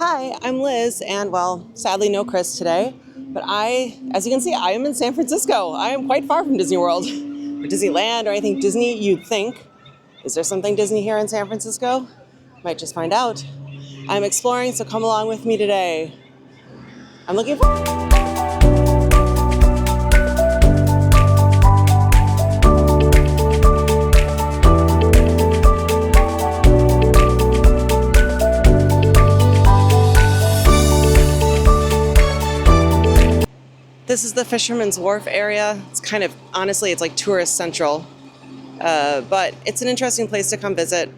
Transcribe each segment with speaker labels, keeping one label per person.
Speaker 1: Hi, I'm Liz, and well, sadly no Chris today, but as you can see, I am in San Francisco. I am quite far from Disney World, or Disneyland, or anything Disney you'd think. Is there something Disney here in San Francisco? Might just find out. I'm exploring, so come along with me today. I'm looking for... This is the Fisherman's Wharf area. It's kind of, honestly, it's like tourist central, but it's an interesting place to come visit.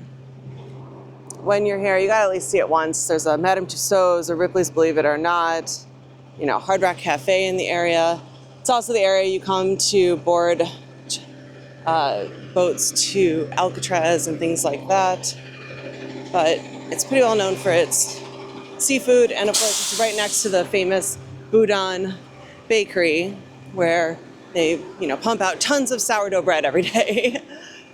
Speaker 1: When you're here, you gotta at least see it once. There's a Madame Tussauds, a Ripley's Believe It or Not, Hard Rock Cafe in the area. It's also the area you come to board boats to Alcatraz and things like that. But it's pretty well known for its seafood, and of course it's right next to the famous Boudin bakery where they, pump out tons of sourdough bread every day.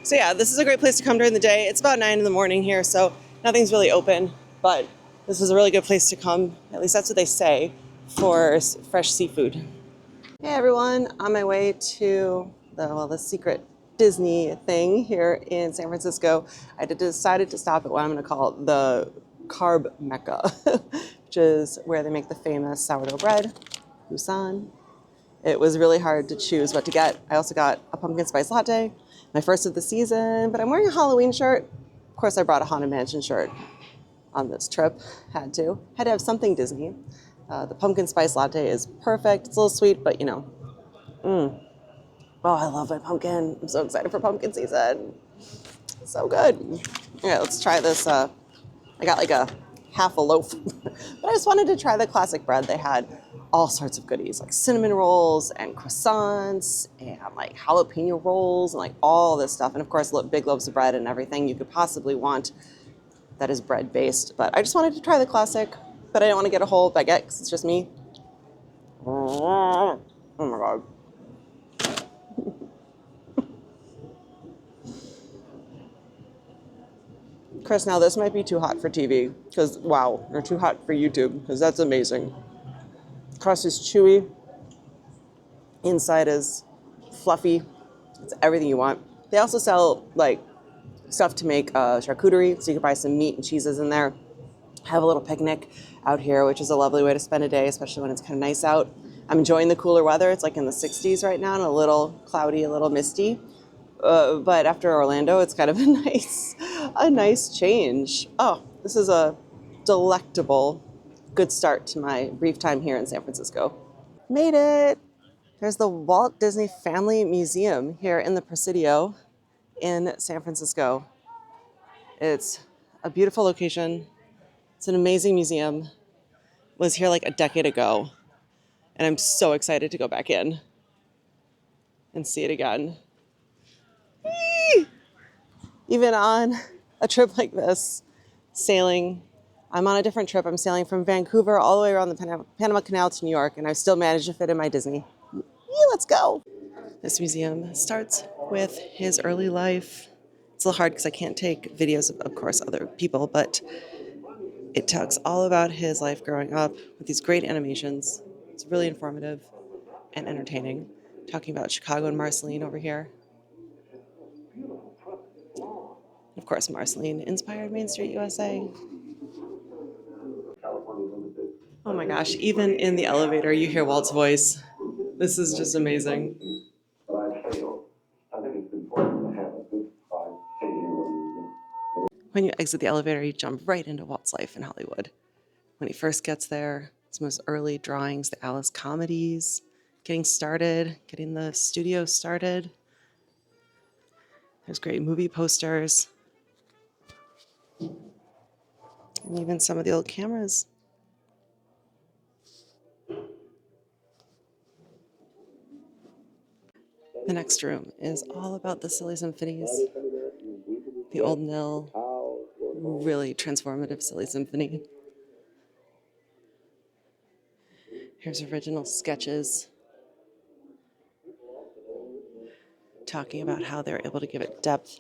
Speaker 1: So yeah, this is a great place to come during the day. It's about 9 in the morning here, so nothing's really open, but this is a really good place to come. At least that's what they say for fresh seafood. Hey everyone, on my way to the secret Disney thing here in San Francisco. I decided to stop at what I'm going to call the Carb Mecca, which is where they make the famous sourdough bread, Busan. It was really hard to choose what to get. I also got a pumpkin spice latte, my first of the season, but I'm wearing a Halloween shirt. Of course, I brought a Haunted Mansion shirt on this trip. Had to have something Disney. The pumpkin spice latte is perfect. It's a little sweet, but oh, I love my pumpkin. I'm so excited for pumpkin season. So good. All right, let's try this. I got like a half a loaf, but I just wanted to try the classic bread. They had all sorts of goodies like cinnamon rolls and croissants and like jalapeno rolls and like all this stuff. And of course, big loaves of bread and everything you could possibly want that is bread based. But I just wanted to try the classic, but I didn't want to get a whole baguette because it's just me. Oh my God. Chris, now this might be too hot for TV because, wow, or too hot for YouTube because that's amazing. Crust is chewy. Inside is fluffy. It's everything you want. They also sell like stuff to make charcuterie, so you can buy some meat and cheeses in there. Have a little picnic out here, which is a lovely way to spend a day, especially when it's kind of nice out. I'm enjoying the cooler weather. It's like in the 60s right now and a little cloudy, a little misty. But after Orlando, it's kind of a nice change. Oh, this is a delectable, good start to my brief time here in San Francisco. Made it. There's the Walt Disney Family Museum here in the Presidio in San Francisco. It's a beautiful location. It's an amazing museum. Was here like a decade ago, and I'm so excited to go back in and see it again. Whee! Even on a trip like this, sailing, I'm on a different trip. I'm sailing from Vancouver all the way around the Panama Canal to New York, and I still managed to fit in my Disney. Let's go. This museum starts with his early life. It's a little hard because I can't take videos of course, other people, but it talks all about his life growing up with these great animations. It's really informative and entertaining. Talking about Chicago and Marceline over here. Of course, Marceline inspired Main Street USA. Oh my gosh, even in the elevator, you hear Walt's voice. This is just amazing. When you exit the elevator, you jump right into Walt's life in Hollywood. When he first gets there, some of his early drawings, the Alice comedies, getting started, getting the studio started. There's great movie posters. And even some of the old cameras. The next room is all about the Silly Symphonies. The old mill, really transformative Silly Symphony. Here's original sketches talking about how they're able to give it depth.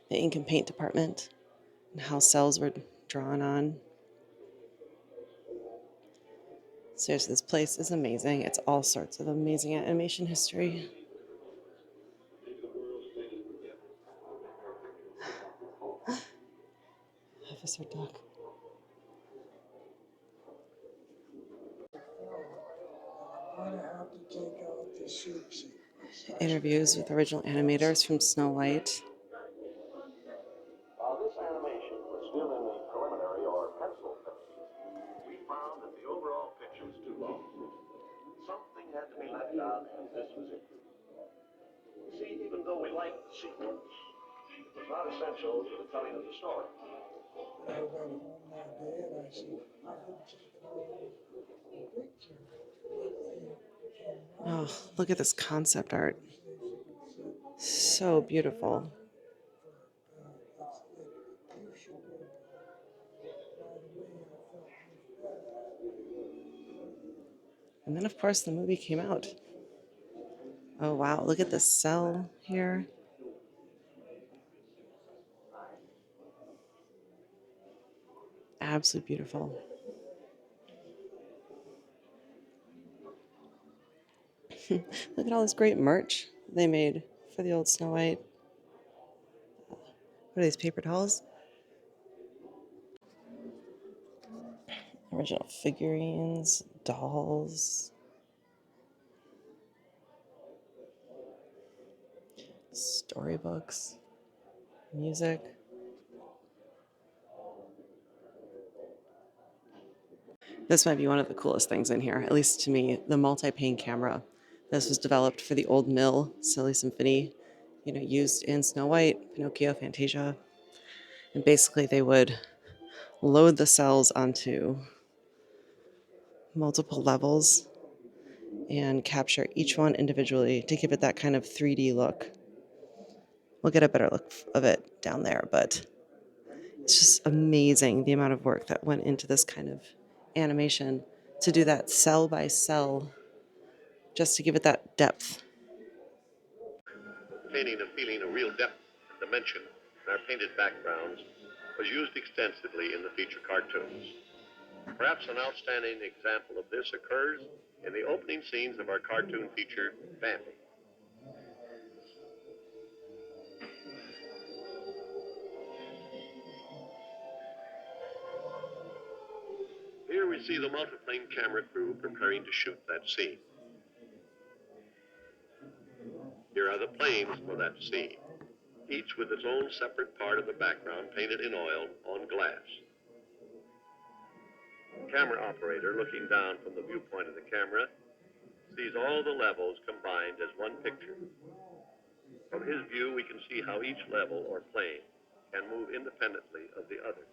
Speaker 1: the ink and paint department and how cells were drawn on. Seriously, this place is amazing. It's all sorts of amazing animation history. Officer Duck. Interviews with original animators from Snow White.
Speaker 2: While this animation was still in the preliminary or pencil phase, we found that the overall picture was too long. Something had to be left out, and this was it. You see, even though we liked the sequence, it was not essential to the telling of the story. I got home that day and I said, I could take it all picture.
Speaker 1: Oh, look at this concept art. So beautiful. And then, of course, the movie came out. Oh, wow. Look at the cell here. Absolutely beautiful. Look at all this great merch they made for the old Snow White. What are these, paper towels? Original figurines, dolls, storybooks, music. This might be one of the coolest things in here, at least to me, the multi-pane camera. This was developed for the old mill, Silly Symphony, used in Snow White, Pinocchio, Fantasia. And basically they would load the cells onto multiple levels and capture each one individually to give it that kind of 3D look. We'll get a better look of it down there, but it's just amazing the amount of work that went into this kind of animation to do that cell by cell, just to give it that depth.
Speaker 2: Obtaining a feeling of real depth and dimension in our painted backgrounds was used extensively in the feature cartoons. Perhaps an outstanding example of this occurs in the opening scenes of our cartoon feature, Bambi. Here we see the multiplane camera crew preparing to shoot that scene. Here are the planes for that scene, each with its own separate part of the background painted in oil on glass. The camera operator, looking down from the viewpoint of the camera, sees all the levels combined as one picture. From his view, we can see how each level or plane can move independently of the others.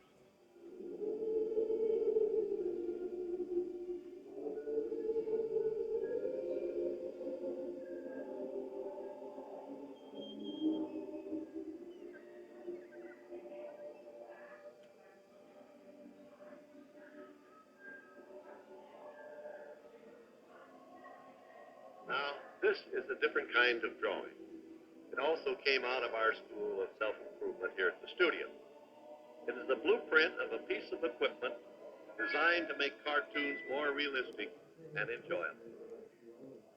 Speaker 2: Now, this is a different kind of drawing. It also came out of our school of self-improvement here at the studio. It is the blueprint of a piece of equipment designed to make cartoons more realistic and enjoyable.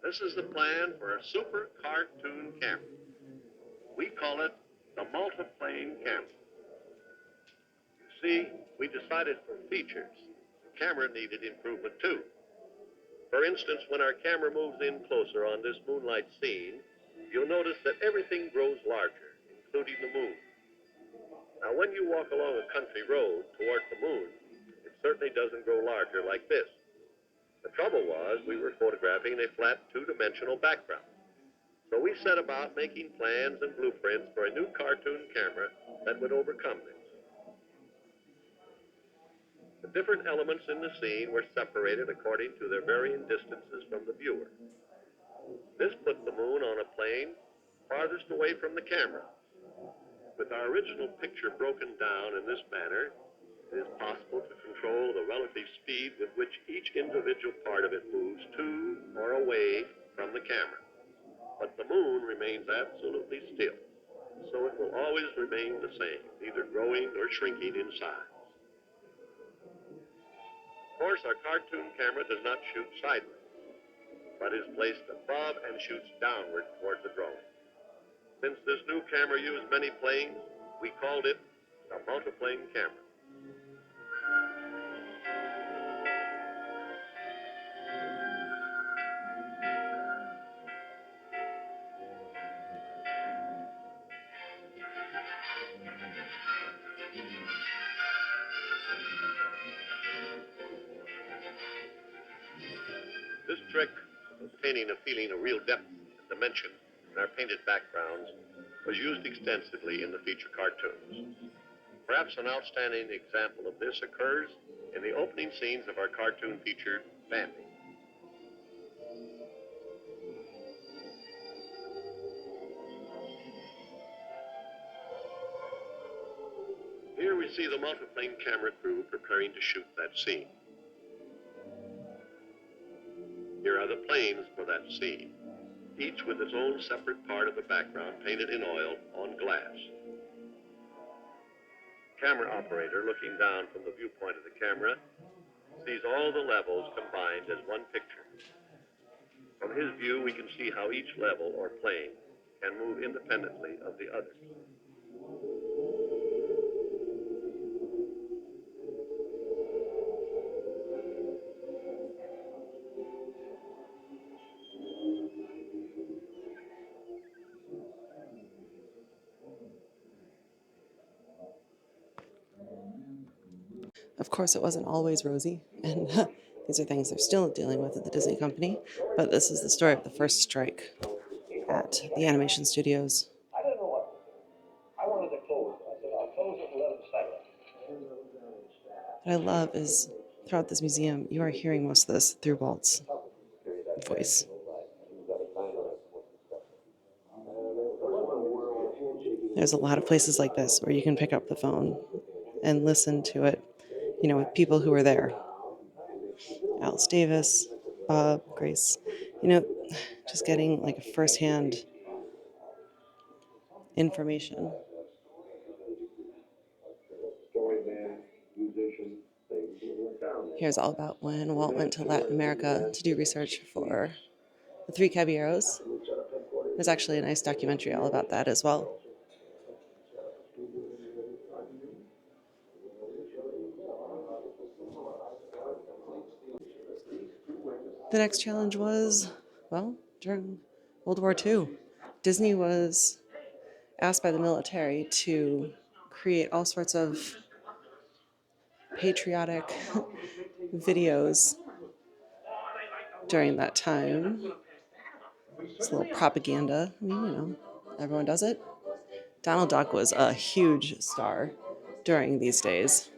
Speaker 2: This is the plan for a super cartoon camera. We call it the multiplane camera. You see, we decided for features, the camera needed improvement too. For instance, when our camera moves in closer on this moonlight scene, you'll notice that everything grows larger, including the moon. Now, when you walk along a country road toward the moon, it certainly doesn't grow larger like this. The trouble was we were photographing a flat two-dimensional background. So we set about making plans and blueprints for a new cartoon camera that would overcome this. The different elements in the scene were separated according to their varying distances from the viewer. This put the moon on a plane farthest away from the camera. With our original picture broken down in this manner, it is possible to control the relative speed with which each individual part of it moves to or away from the camera. But the moon remains absolutely still. so it will always remain the same, neither growing nor shrinking in size. Of course, our cartoon camera does not shoot sideways, but is placed above and shoots downward toward the drone. Since this new camera used many planes, we called it a multiplane camera. This trick of obtaining a feeling of real depth and dimension in our painted backgrounds was used extensively in the feature cartoons. Perhaps an outstanding example of this occurs in the opening scenes of our cartoon feature, Bambi. Here we see the multiplane camera crew preparing to shoot that scene. Here are the planes for that scene, each with its own separate part of the background painted in oil on glass. Camera operator, looking down from the viewpoint of the camera, sees all the levels combined as one picture. From his view, we can see how each level or plane can move independently of the others.
Speaker 1: Of course, it wasn't always rosy, and these are things they're still dealing with at the Disney Company, but this is the story of the first strike at the animation studios.
Speaker 3: I don't know what. I wanted to close it. I said, I'll close it and let them settle.
Speaker 1: What I love is throughout this museum, you are hearing most of this through Walt's voice. There's a lot of places like this where you can pick up the phone and listen to it, with people who were there. Alice Davis, Bob, Grace, just getting like a firsthand information. Here's all about when Walt went to Latin America to do research for the Three Caballeros. There's actually a nice documentary all about that as well. The next challenge was, during World War II, Disney was asked by the military to create all sorts of patriotic videos during that time. It's a little propaganda. Everyone does it. Donald Duck was a huge star during these days.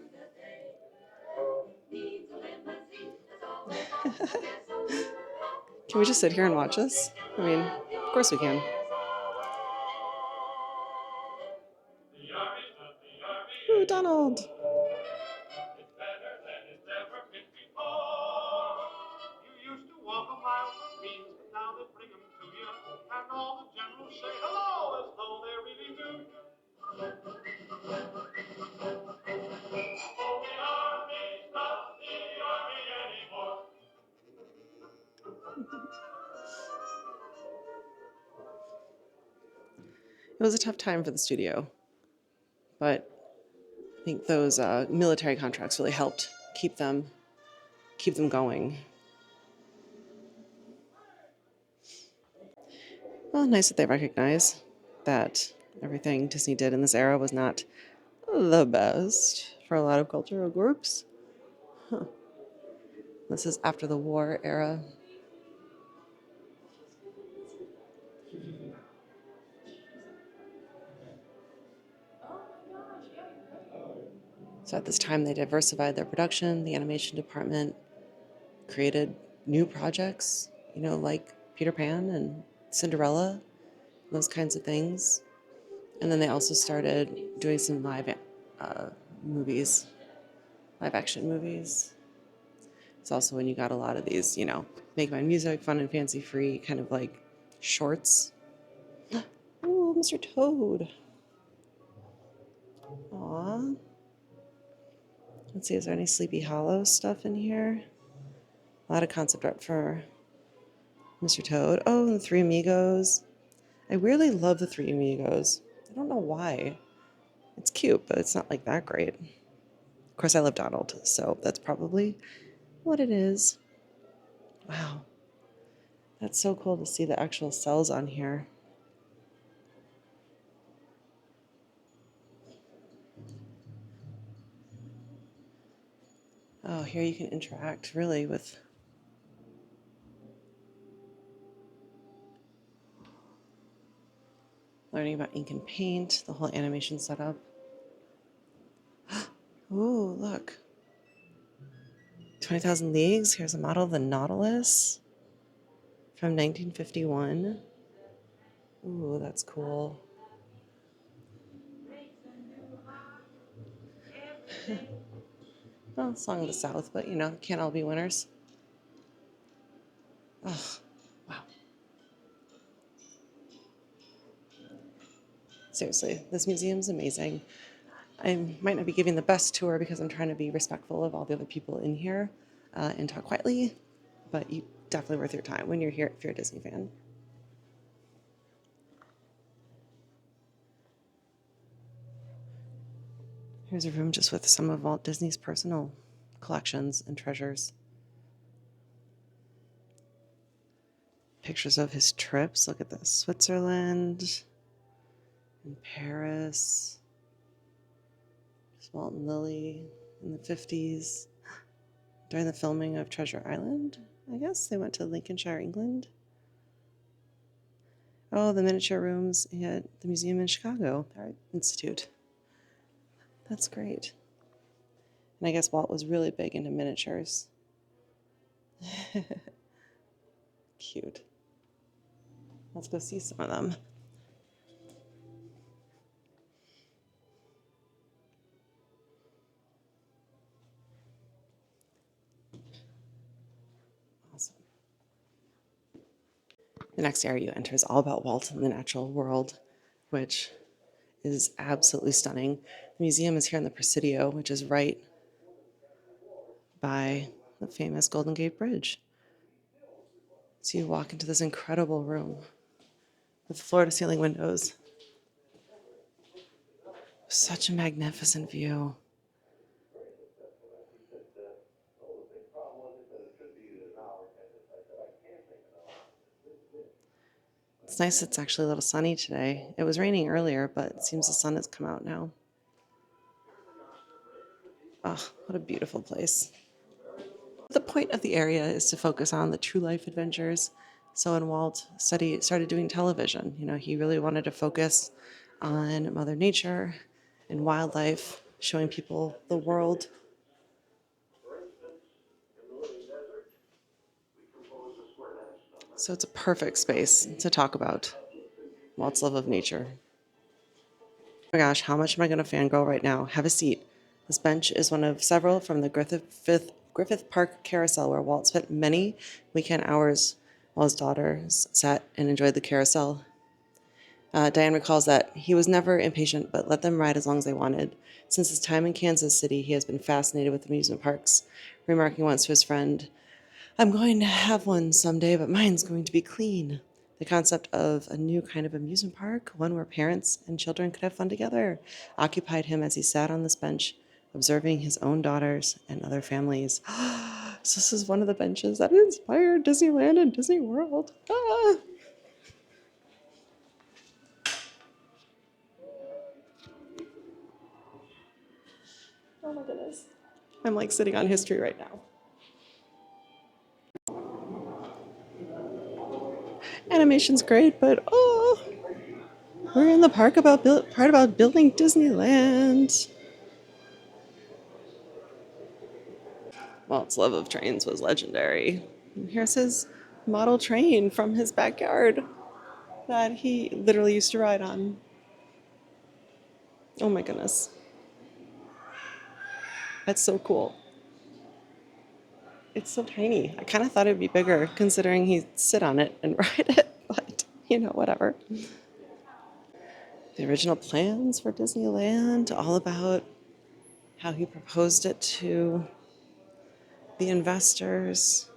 Speaker 1: Can we just sit here and watch this? Of course we can. Ooh, Donald! It was a tough time for the studio, but I think those military contracts really helped keep them going. Well, nice that they recognize that everything Disney did in this era was not the best for a lot of cultural groups. This is after the war era. So at this time, they diversified their production. The animation department created new projects, like Peter Pan and Cinderella, those kinds of things. And then they also started doing some live action movies. It's also when you got a lot of these, Make My Music, Fun and Fancy Free, kind of like shorts. Ooh, Mr. Toad. Aw. Let's see, is there any Sleepy Hollow stuff in here? A lot of concept art for Mr. Toad. Oh, and the Three Amigos. I really love the Three Amigos. I don't know why. It's cute, but it's not like that great. Of course, I love Donald, so that's probably what it is. Wow. That's so cool to see the actual cells on here. Oh, here you can interact really with learning about ink and paint, the whole animation setup. Ooh, look. 20,000 Leagues. Here's a model of the Nautilus from 1951. Ooh, that's cool. Well, Song of the South, but you know, can't all be winners. Oh, wow. Seriously, this museum's amazing. I might not be giving the best tour because I'm trying to be respectful of all the other people in here and talk quietly, but you definitely worth your time when you're here if you're a Disney fan. Here's a room just with some of Walt Disney's personal collections and treasures. Pictures of his trips. Look at this. Switzerland and Paris. Walt and Lily in the 50s. During the filming of Treasure Island, I guess. They went to Lincolnshire, England. Oh, the miniature rooms at the museum in Chicago, the Art Institute. That's great. And I guess Walt was really big into miniatures. Cute. Let's go see some of them. Awesome. The next area you enter is all about Walt and the natural world, which is absolutely stunning. The museum is here in the Presidio, which is right by the famous Golden Gate Bridge. So you walk into this incredible room with floor-to-ceiling windows. Such a magnificent view. It's nice it's actually a little sunny today. It was raining earlier, but it seems the sun has come out now. Oh, what a beautiful place. The point of the area is to focus on the true life adventures. So when Walt started doing television, you know, he really wanted to focus on Mother Nature and wildlife, showing people the world. So it's a perfect space to talk about Walt's love of nature. Oh my gosh, how much am I going to fangirl right now? Have a seat. This bench is one of several from the Griffith Park Carousel, where Walt spent many weekend hours while his daughters sat and enjoyed the carousel. Diane recalls that he was never impatient, but let them ride as long as they wanted. Since his time in Kansas City, he has been fascinated with amusement parks, remarking once to his friend, "I'm going to have one someday, but mine's going to be clean." The concept of a new kind of amusement park, one where parents and children could have fun together, occupied him as he sat on this bench, observing his own daughters and other families. So this is one of the benches that inspired Disneyland and Disney World. Ah! Oh my goodness. I'm like sitting on history right now. Animation's great, but oh, we're in the part about building Disneyland. Walt's love of trains was legendary. And here's his model train from his backyard that he literally used to ride on. Oh my goodness. That's so cool. It's so tiny. I kind of thought it'd be bigger considering he'd sit on it and ride it, but you know, whatever. The original plans for Disneyland, all about how he proposed it to the investors.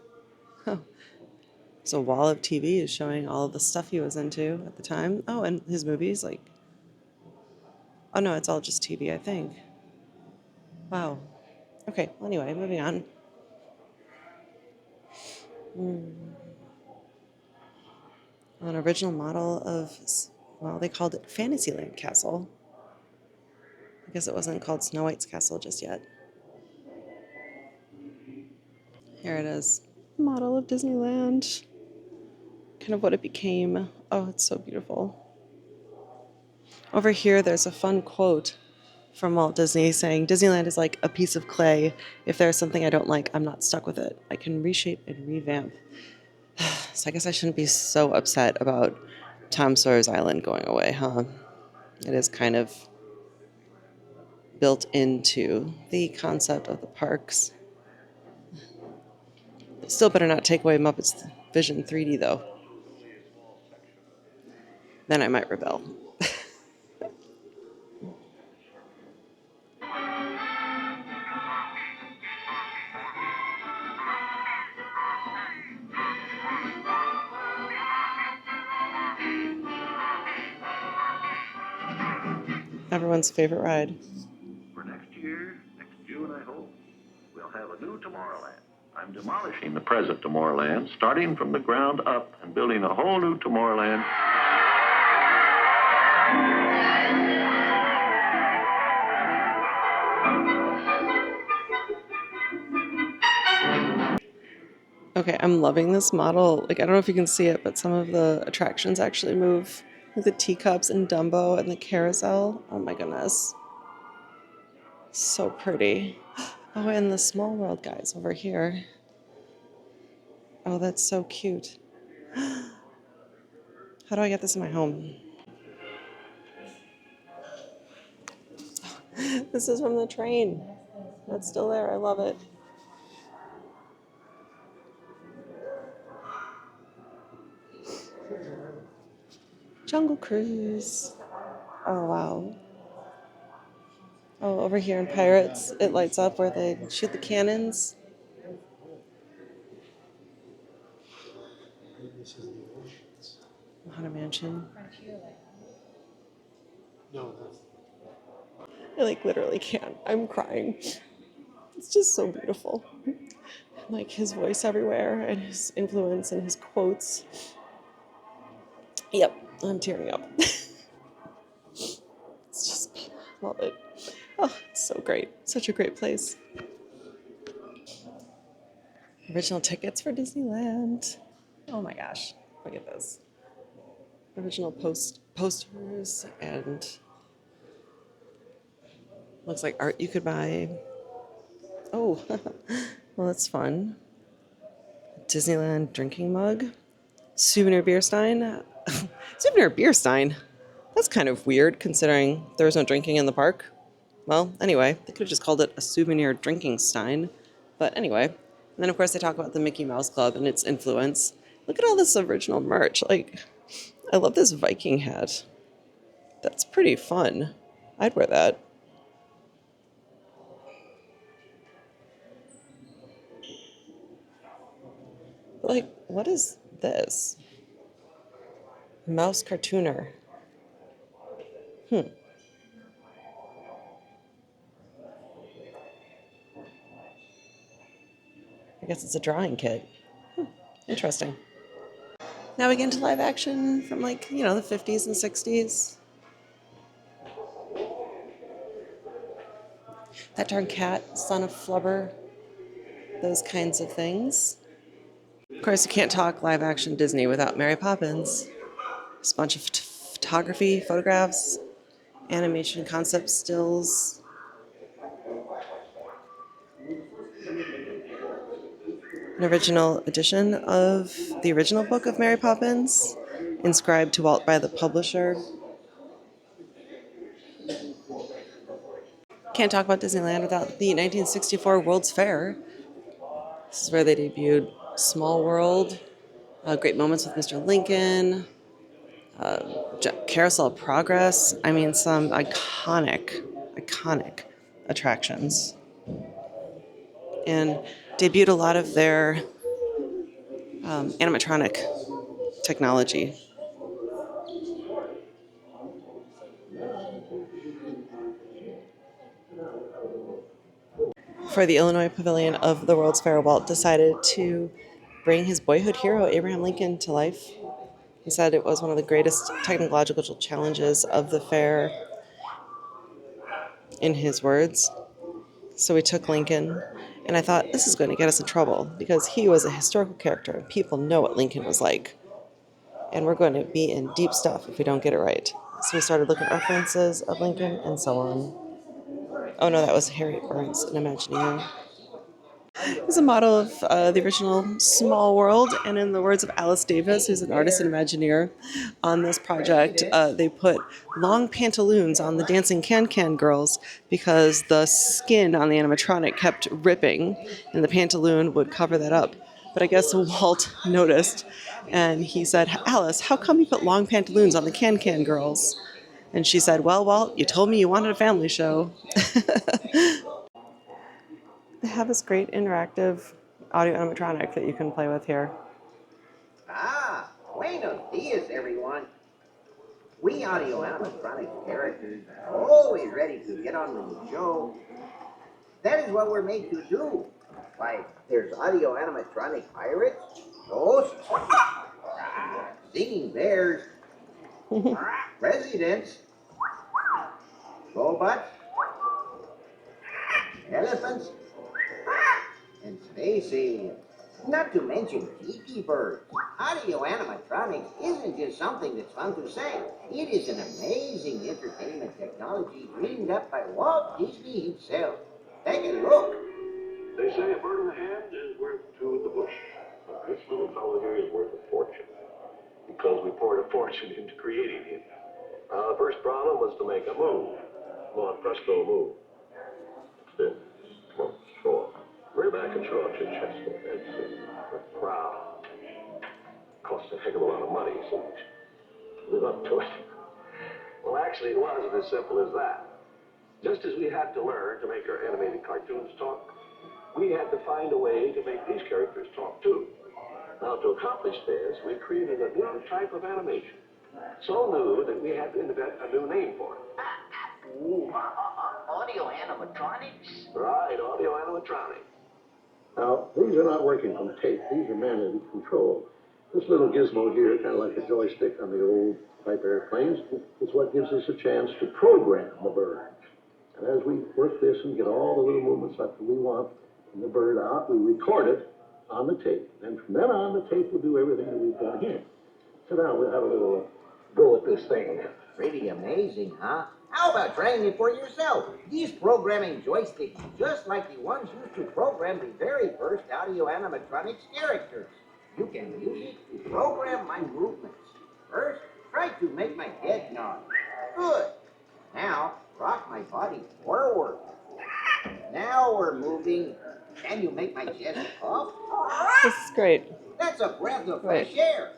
Speaker 1: Oh, so a wall of TV is showing all of the stuff he was into at the time. Oh, and his movies, like, oh no, it's all just TV, I think. Wow. Okay, well, anyway, moving on. An original model of, well, they called it Fantasyland Castle. I guess it wasn't called Snow White's Castle just yet. Here it is. Model of Disneyland. Kind of what it became. Oh, it's so beautiful. Over here, there's a fun quote from Walt Disney saying, Disneyland is like a piece of clay. If there's something I don't like, I'm not stuck with it. I can reshape and revamp. So I guess I shouldn't be so upset about Tom Sawyer's Island going away, huh? It is kind of built into the concept of the parks. Still better not take away Muppets Vision 3D, though. Then I might rebel. Everyone's favorite ride.
Speaker 3: For next year, next June, I hope, we'll have a new Tomorrowland. I'm demolishing the present Tomorrowland, starting from the ground up and building a whole new Tomorrowland.
Speaker 1: Okay, I'm loving this model. Like, I don't know if you can see it, but some of the attractions actually move. Like the teacups and Dumbo and the carousel. Oh my goodness. So pretty. Oh, and the Small World guys over here. Oh, that's so cute. How do I get this in my home? This is from the train. That's still there. I love it. Jungle Cruise. Oh, wow. Oh, over here in Pirates, it lights up where they shoot the cannons. Haunted Mansion. I like literally can't. I'm crying. It's just so beautiful. Like his voice everywhere and his influence and his quotes. Yep, I'm tearing up. It's just, love it. Oh, it's so great. Such a great place. Original tickets for Disneyland. Oh my gosh, look at this. Original posters and looks like art you could buy. Oh, well, that's fun. Disneyland drinking mug. Souvenir beer stein. Souvenir beer stein? That's kind of weird considering there was no drinking in the park. Well, anyway, they could have just called it a souvenir drinking stein. But anyway, and then of course they talk about the Mickey Mouse Club and its influence. Look at all this original merch. Like, I love this Viking hat. That's pretty fun. I'd wear that. Like, what is this? Mouse cartooner. I guess it's a drawing kit. Interesting. Now we get into live action from, like, the 50s and 60s. That Darn Cat, Son of Flubber, those kinds of things. Of course, you can't talk live action Disney without Mary Poppins. There's a bunch of photography, photographs, animation concept stills. An original edition of the original book of Mary Poppins, inscribed to Walt by the publisher. Can't talk about Disneyland without the 1964 World's Fair. This is where they debuted Small World, Great Moments with Mr. Lincoln, Carousel of Progress. I mean, some iconic attractions. And debuted a lot of their animatronic technology. For the Illinois Pavilion of the World's Fair, Walt decided to bring his boyhood hero, Abraham Lincoln, to life. He said it was one of the greatest technological challenges of the fair, in his words. So we took Lincoln, and I thought, this is going to get us in trouble because he was a historical character, and people know what Lincoln was like. And we're going to be in deep stuff if we don't get it right. So we started looking at references of Lincoln and so on. Oh no, that was Harriet Burns, an Imagineer. He's a model of the original Small World, and in the words of Alice Davis, who's an artist and Imagineer on this project, they put long pantaloons on the dancing can-can girls because the skin on the animatronic kept ripping, and the pantaloon would cover that up. But I guess Walt noticed, and he said, Alice, how come you put long pantaloons on the can-can girls? And she said, well, Walt, you told me you wanted a family show. They have this great interactive audio animatronic that you can play with here.
Speaker 4: Ah, buenos dias, everyone. We audio animatronics characters are always ready to get on with the show. That is what we're made to do. Like, there's audio animatronic pirates, ghosts, singing bears, presidents, robots, elephants, and space aliens. Not to mention tiki birds. Audio animatronics isn't just something that's fun to say. It is an amazing entertainment technology dreamed up by Walt Disney himself. Take a look.
Speaker 3: They say a bird in the hand is worth two in the bush. But this little fellow here is worth a fortune. Because we poured a fortune into creating him. The first problem was to make a move. Come on, presto, move. Then, come on, show off. Rear back and show off your chest. That's it. Proud. Costs a heck of a lot of money, so live up to it. Well, actually, it wasn't as simple as that. Just as we had to learn to make our animated cartoons talk, we had to find a way to make these characters talk too. Now, to accomplish this, we created a new type of animation. So new that we had to invent a new name for it.
Speaker 4: Audio animatronics?
Speaker 3: Right, audio animatronics. Now, these are not working from tape. These are manually controlled. This little gizmo here, kind of like a joystick on the old type airplanes, is what gives us a chance to program the bird. And as we work this and get all the little movements that we want in the bird out, we record it on the tape. And from then on, the tape will do everything that we've done here. So now we'll have a little go at this thing.
Speaker 4: Pretty amazing, huh? How about trying it for yourself? These programming joysticks are just like the ones used to program the very first audio animatronics characters. You can use it to program my movements. First, try to make my head nod. Good. Now, rock my body forward. Now we're moving. Can you make my chest puff?
Speaker 1: This is great.
Speaker 4: That's a breath of fresh air.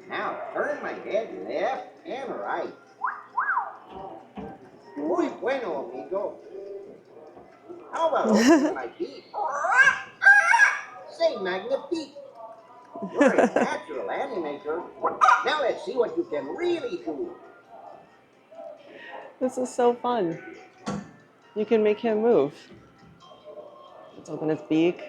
Speaker 4: Now turn my head left and right. Muy bueno, amigo. How about opening my teeth? Say magnifique. You're a natural animator. Now let's see what you can really do.
Speaker 1: This is so fun. You can make him move. Let's open its beak.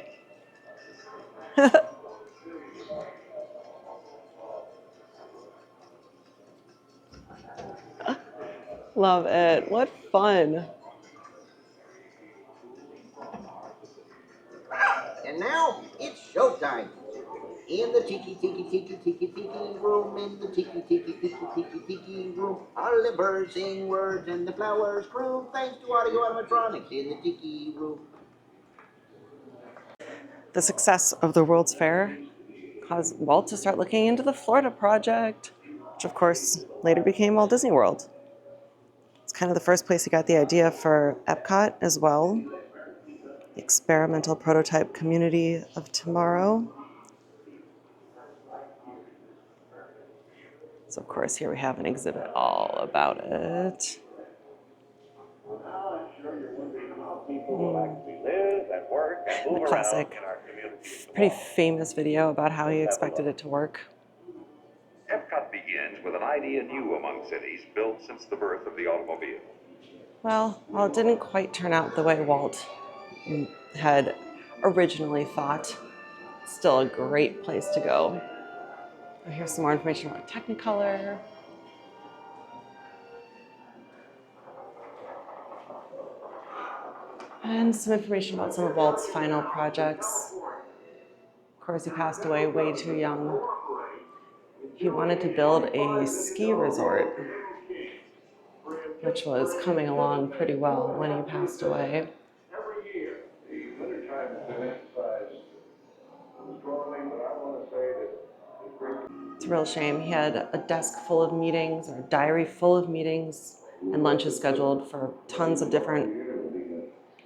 Speaker 1: Love it. What fun.
Speaker 4: And now it's showtime. In the tiki room, in the tiki room, all the birds sing words and the flowers croon, thanks to audio animatronics in the tiki room.
Speaker 1: The success of the World's Fair caused Walt to start looking into the Florida project, which of course later became Walt Disney World. It's kind of the first place he got the idea for Epcot as well. The experimental prototype community of tomorrow. So of course here we have an exhibit all about it. The classic, pretty famous video about how he expected it to work.
Speaker 5: Epcot begins with an idea new among cities built since the birth of the automobile.
Speaker 1: Well, it didn't quite turn out the way Walt had originally thought. Still a great place to go. Here's some more information about Technicolor. And some information about some of Walt's final projects. Of course, he passed away way too young. He wanted to build a ski resort, which was coming along pretty well when he passed away.
Speaker 3: Every year, the wintertime has been emphasized strongly, but I want to say that
Speaker 1: It's a real shame. He had a desk full of meetings, or a diary full of meetings, and lunches scheduled for tons of different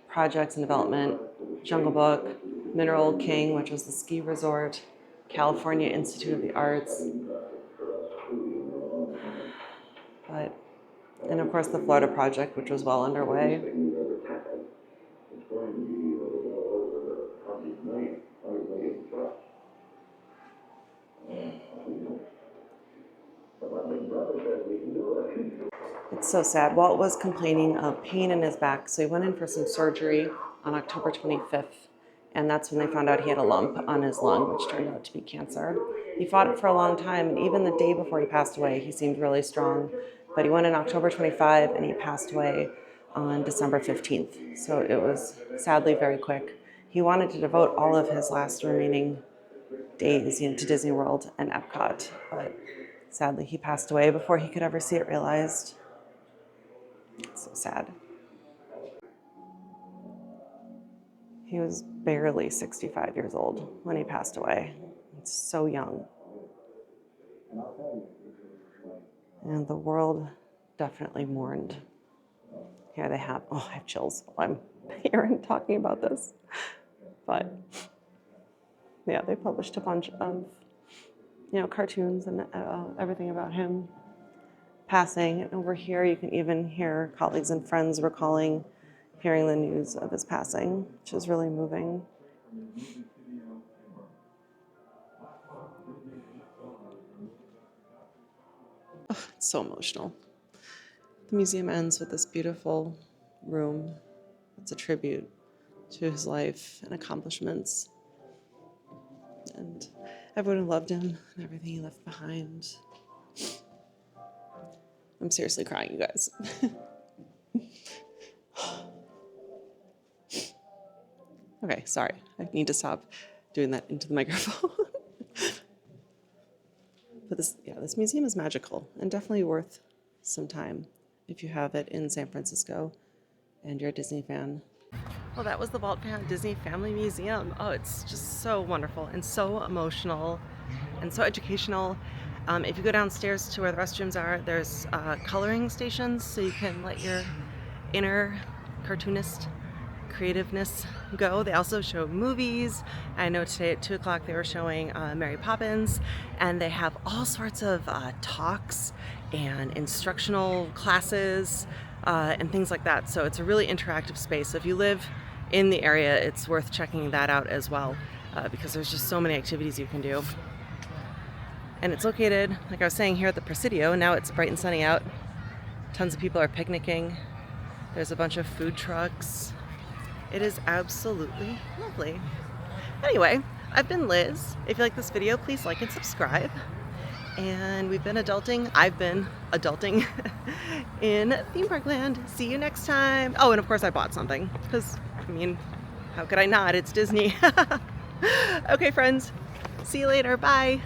Speaker 1: projects in development. Jungle Book, Mineral King, which was the ski resort, California Institute of the Arts. And of course the Florida project, which was well underway. It's so sad. Walt was complaining of pain in his back, so he went in for some surgery on October 25th, and that's when they found out he had a lump on his lung, which turned out to be cancer. He fought it for a long time, and even the day before he passed away, he seemed really strong. But he went in October 25, and he passed away on December 15th. So it was sadly very quick. He wanted to devote all of his last remaining days, to Disney World and Epcot, but sadly he passed away before he could ever see it realized. It's so sad. He was barely 65 years old when he passed away. It's so young. And the world definitely mourned. Here they have, I have chills while I'm here and talking about this. But yeah, they published a bunch of, cartoons and everything about him passing. And over here, you can even hear colleagues and friends recalling hearing the news of his passing, which is really moving. Oh, it's so emotional. The museum ends with this beautiful room. It's a tribute to his life and accomplishments, and everyone who loved him and everything he left behind. I'm seriously crying, you guys. Okay, sorry. I need to stop doing that into the microphone. But this museum is magical and definitely worth some time if you have it in San Francisco and you're a Disney fan. Well, that was the Walt Disney Family Museum. Oh, it's just so wonderful and so emotional and so educational. If you go downstairs to where the restrooms are, there's coloring stations, so you can let your inner cartoonist creativeness go. They also show movies. I know today at 2 o'clock they were showing Mary Poppins, and they have all sorts of talks and instructional classes and things like that. So it's a really interactive space. So if you live in the area, it's worth checking that out as well, because there's just so many activities you can do. And it's located, like I was saying, here at the Presidio. Now it's bright and sunny out. Tons of people are picnicking. There's a bunch of food trucks. It is absolutely lovely. Anyway, I've been Liz. If you like this video, please like and subscribe. And I've been adulting in theme park land. See you next time. Oh, and of course I bought something, because, how could I not? It's Disney. Okay, friends. See you later. Bye.